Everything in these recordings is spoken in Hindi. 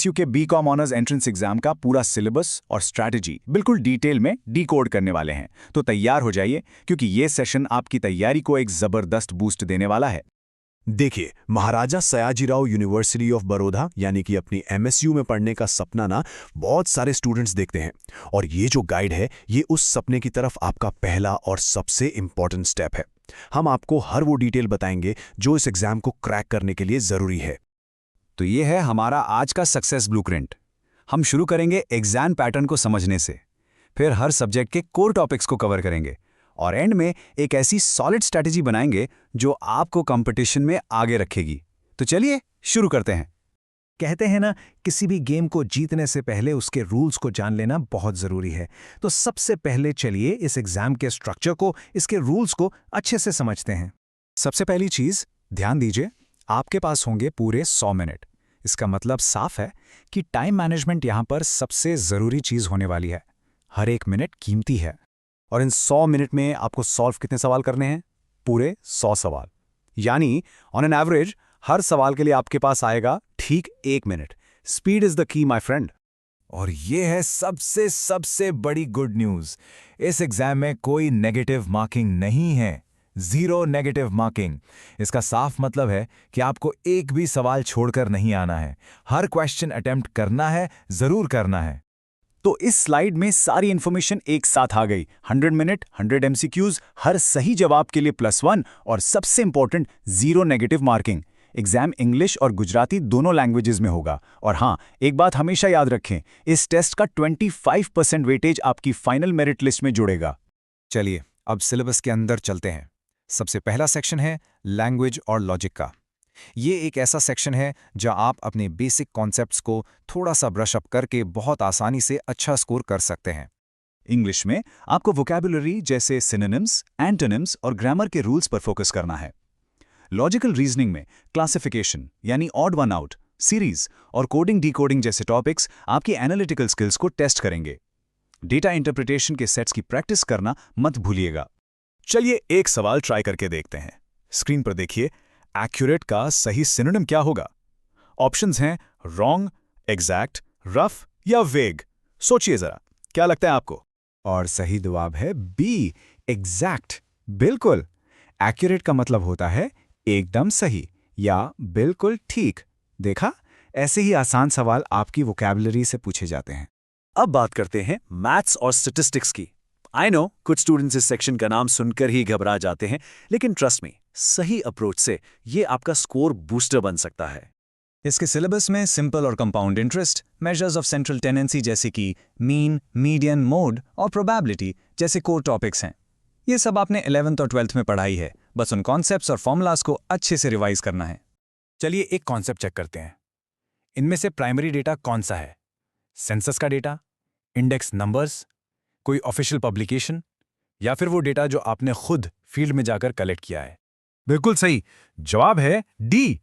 एमएसयू के बीकॉम ऑनर्स एंट्रेंस एग्जाम का पूरा सिलेबस और स्ट्रैटेजी बिल्कुल डिटेल में डीकोड करने वाले हैं। तो तैयार हो जाइए, क्योंकि ये सेशन आपकी तैयारी को एक जबरदस्त बूस्ट देने वाला है। देखिए, महाराजा सयाजीराव यूनिवर्सिटी ऑफ बड़ौदा यानी कि अपनी एमएसयू में पढ़ने का सपना ना बहुत सारे स्टूडेंट्स देखते हैं, और ये जो गाइड है ये उस सपने की तरफ आपका पहला और सबसे इंपॉर्टेंट स्टेप है। हम आपको हर वो डिटेल बताएंगे जो इस एग्जाम को क्रैक करने के लिए जरूरी है। तो ये है हमारा आज का सक्सेस ब्लूप्रिंट। हम शुरू करेंगे एग्जाम पैटर्न को समझने से, फिर हर सब्जेक्ट के कोर टॉपिक्स को कवर करेंगे, और एंड में एक ऐसी सॉलिड स्ट्रैटेजी बनाएंगे जो आपको कंपटीशन में आगे रखेगी। तो चलिए शुरू करते हैं। कहते हैं ना, किसी भी गेम को जीतने से पहले उसके रूल्स को जान लेना बहुत ज़रूरी है। तो सबसे पहले चलिए इस एग्जाम के स्ट्रक्चर को, इसके रूल्स को अच्छे से समझते हैं। सबसे पहली चीज़, ध्यान दीजिए, आपके पास होंगे पूरे 100 मिनट। इसका मतलब साफ है कि टाइम मैनेजमेंट यहाँ पर सबसे ज़रूरी चीज़ होने वाली है। हर एक मिनट कीमती है। और इन 100 मिनट में आपको सॉल्व कितने सवाल करने हैं? पूरे 100 सवाल। यानी ऑन एन एवरेज हर सवाल के लिए आपके पास आएगा ठीक 1 minute. Speed is the key my friend. और ये है सबसे बड़ी गुड न्यूज़। इस एग्जाम में कोई नेगेटिव मार्किंग नहीं है, 0 नेगेटिव मार्किंग। इसका साफ मतलब है कि आपको एक भी सवाल छोड़कर नहीं आना है। हर क्वेश्चन अटेम्प्ट करना है, जरूर करना है। तो इस स्लाइड में सारी इन्फॉर्मेशन एक साथ आ गई। 100 मिनट, 100 एमसीक्यूज, हर सही जवाब के लिए +1, और सबसे important 0 negative marking. Exam English और गुजराती दोनों लैंग्वेजेस में होगा। और हाँ, एक बात हमेशा याद रखें, इस टेस्ट का 25% वेटेज आपकी फाइनल मेरिट लिस्ट में जुड़ेगा। चलिए अब सिलेबस के अंदर चलते हैं। सबसे पहला सेक्शन है लैंग्वेज और लॉजिक का। ये एक ऐसा सेक्शन है जहां आप अपने बेसिक कॉन्सेप्ट्स को थोड़ा सा ब्रश अप करके बहुत आसानी से अच्छा स्कोर कर सकते हैं। इंग्लिश में आपको वोकैबुलरी जैसे सिनोनिम्स, एंटोनिम्स और ग्रामर के रूल्स पर फोकस करना है। लॉजिकल रीजनिंग में क्लासिफिकेशन यानी ऑड वन आउट, सीरीज और कोडिंग डीकोडिंग जैसे टॉपिक्स आपकी एनालिटिकल स्किल्स को टेस्ट करेंगे। डेटा इंटरप्रिटेशन के सेट्स की प्रैक्टिस करना मत भूलिएगा। चलिए एक सवाल ट्राई करके देखते हैं। स्क्रीन पर देखिए, एक्यूरेट का सही सिनोनिम क्या होगा? ऑप्शंस हैं रॉन्ग, एग्जैक्ट, रफ या वेग। सोचिए जरा, क्या लगता है आपको? और सही जवाब है बी, एग्जैक्ट। बिल्कुल, एक्यूरेट का मतलब होता है एकदम सही या बिल्कुल ठीक। देखा, ऐसे ही आसान सवाल आपकी वोकैबुलरी से पूछे जाते हैं। अब बात करते हैं मैथ्स और स्टैटिस्टिक्स की। आई नो कुछ स्टूडेंट्स इस सेक्शन का नाम सुनकर ही घबरा जाते हैं, लेकिन ट्रस्ट मी, सही अप्रोच से ये आपका स्कोर बूस्टर बन सकता है। इसके सिलेबस में सिंपल और compound interest, measures of central tendency जैसे कि मीन, मीडियन, मोड और प्रोबेबिलिटी जैसे कोर टॉपिक्स हैं। ये सब आपने 11th और 12th में पढ़ाई है। बस उन कॉन्सेप्ट्स और फॉर्मूलाज को अच्छे से रिवाइज करना है। चलिए एक कॉन्सेप्ट चेक करते हैं। इनमें से प्राइमरी डेटा कौन सा है? सेंसस का डेटा, इंडेक्स नंबर्स, कोई ऑफिशियल पब्लिकेशन, या फिर वो डेटा जो आपने खुद फील्ड में जाकर कलेक्ट किया है? बिल्कुल सही जवाब है डी।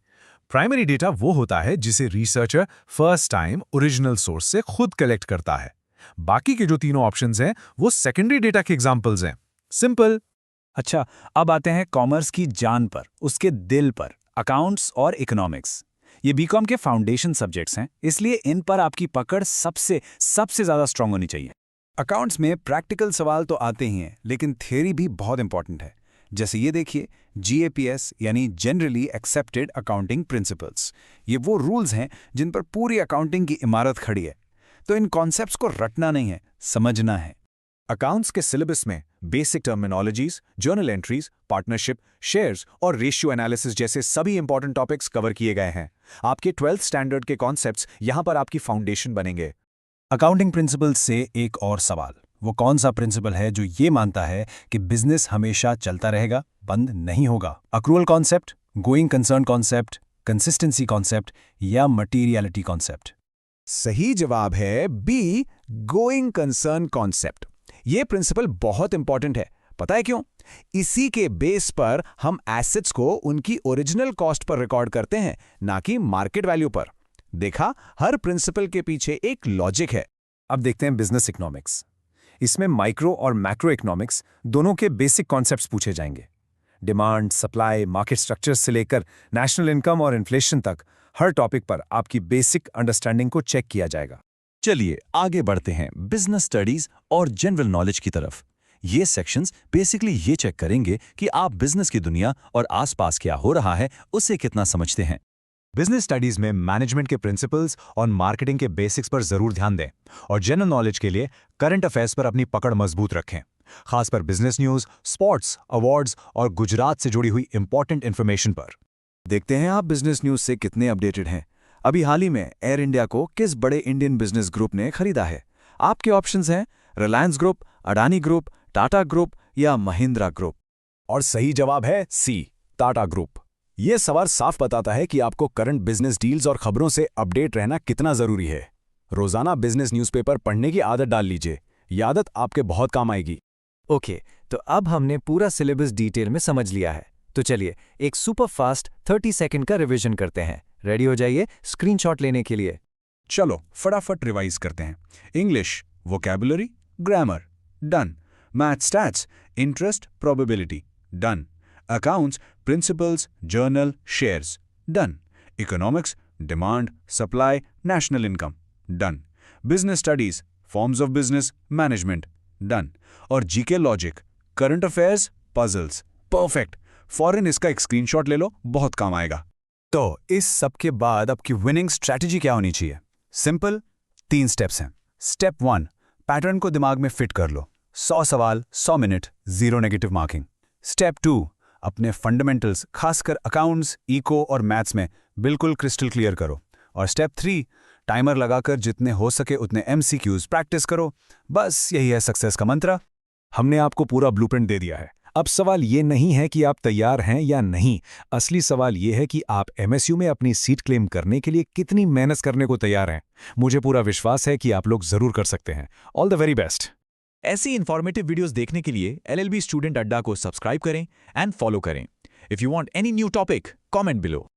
प्राइमरी डेटा वो होता है जिसे researcher first time original source से खुद कलेक्ट करता है। बाकी के जो तीनों ऑप्शंस हैं वो सेकेंडरी डेटा के एग्जांपल्स हैं। सिंपल। अच्छा, अब आते हैं कॉमर्स की जान पर, उसके दिल पर, अकाउंट्स और इकोनॉमिक्स। ये बीकॉम के फाउंडेशन सब्जेक्ट्स हैं, इसलिए इन पर आपकी पकड़ सबसे ज़्यादा स्ट्रांग होनी चाहिए। अकाउंट्स में प्रैक्टिकल सवाल तो आते ही हैं, लेकिन थ्योरी भी बहुत इंपॉर्टेंट है। जैसे ये देखिए, GAPS यानी जनरली एक्सेप्टेड अकाउंटिंग प्रिंसिपल्स। ये वो रूल्स हैं जिन पर पूरी अकाउंटिंग की इमारत खड़ी है। तो इन कॉन्सेप्ट्स को रटना नहीं है, समझना है। अकाउंट्स के सिलेबस में basic terminologies, journal entries, partnership, shares और रेशियो एनालिसिस जैसे सभी इंपॉर्टेंट टॉपिक्स कवर किए गए हैं। आपके 12th स्टैंडर्ड के कॉन्सेप्ट्स यहां पर आपकी फाउंडेशन बनेंगे। अकाउंटिंग प्रिंसिपल्स से एक और सवाल, वो कौन सा प्रिंसिपल है जो ये मानता है कि बिजनेस हमेशा चलता रहेगा, बंद नहीं होगा? Accrual concept, going concern concept, consistency concept या मटीरियलिटी कॉन्सेप्ट? सही जवाब है बी, गोइंग कंसर्न कॉन्सेप्ट। ये प्रिंसिपल बहुत इंपॉर्टेंट है। पता है क्यों? इसी के बेस पर हम एसेट्स को उनकी ओरिजिनल कॉस्ट पर रिकॉर्ड करते हैं, ना कि मार्केट वैल्यू पर। देखा, हर प्रिंसिपल के पीछे एक लॉजिक है। अब देखते हैं बिजनेस इकोनॉमिक्स। इसमें माइक्रो और मैक्रो इकोनॉमिक्स दोनों के बेसिक कॉन्सेप्ट्स पूछे जाएंगे। डिमांड, सप्लाई, मार्केट स्ट्रक्चर्स से लेकर नेशनल इनकम और इन्फ्लेशन तक हर टॉपिक पर आपकी बेसिक अंडरस्टैंडिंग को चेक किया जाएगा। चलिए आगे बढ़ते हैं बिजनेस स्टडीज और जनरल नॉलेज की तरफ। ये सेक्शंस बेसिकली ये चेक करेंगे कि आप बिजनेस की दुनिया और आसपास क्या हो रहा है उसे कितना समझते हैं। बिजनेस स्टडीज में मैनेजमेंट के प्रिंसिपल्स और मार्केटिंग के बेसिक्स पर जरूर ध्यान दें और जनरल नॉलेज के लिए करंट अफेयर्स पर अपनी पकड़ मजबूत रखें, खासकर बिजनेस न्यूज, स्पोर्ट्स, अवार्ड्स और गुजरात से जुड़ी हुई इंपॉर्टेंट इन्फॉर्मेशन पर। देखते हैं आप बिजनेस न्यूज से कितने अपडेटेड हैं। अभी हाल ही में एयर इंडिया को किस बड़े इंडियन बिजनेस ग्रुप ने खरीदा है? आपके ऑप्शंस हैं Reliance group, Adani group, Tata group या महिंद्रा ग्रुप। और सही जवाब है सी, टाटा ग्रुप। यह सवाल साफ बताता है कि आपको करंट बिजनेस डील्स और खबरों से अपडेट रहना कितना जरूरी है। रोजाना बिजनेस न्यूज़पेपर पढ़ने की आदत डाल लीजिए, ये आदत आपके बहुत काम आएगी। ओके, तो अब हमने पूरा सिलेबस डिटेल में समझ लिया है। तो चलिए एक सुपर फास्ट 30 सेकंड का रिवीजन करते हैं। रेडी हो जाइए स्क्रीनशॉट लेने के लिए। चलो फटाफट रिवाइज करते हैं। English vocabulary, grammar, done. Math stats, interest, probability, done. Accounts, principles, journal, shares, done. Economics, demand, supply, national income, done. Business studies, forms of business, management, done. और GK logic, current affairs, puzzles, perfect. फॉरेन इसका एक स्क्रीनशॉट ले लो, बहुत काम आएगा। तो इस सब के बाद आपकी विनिंग स्ट्रैटेजी क्या होनी चाहिए? सिंपल, 3 स्टेप्स हैं। स्टेप 1, पैटर्न को दिमाग में फिट कर लो। 100 सवाल, 100 मिनट, 0 नेगेटिव मार्किंग। स्टेप 2, अपने फंडामेंटल्स खासकर अकाउंट्स, इको और मैथ्स में बिल्कुल क्रिस्टल क्लियर करो। और स्टेप 3, टाइमर लगाकर जितने हो सके उतने MCQs प्रैक्टिस करो। बस यही है सक्सेस का मंत्र। हमने आपको पूरा ब्लूप्रिंट दे दिया है। अब सवाल ये नहीं है कि आप तैयार हैं या नहीं, असली सवाल ये है कि आप MSU में अपनी सीट क्लेम करने के लिए कितनी मेहनत करने को तैयार हैं। मुझे पूरा विश्वास है कि आप लोग जरूर कर सकते हैं। All the very best. ऐसी इंफॉर्मेटिव वीडियोस देखने के लिए LLB स्टूडेंट अड्डा को सब्सक्राइब करें एंड फॉलो करें। If you want any new topic, comment below.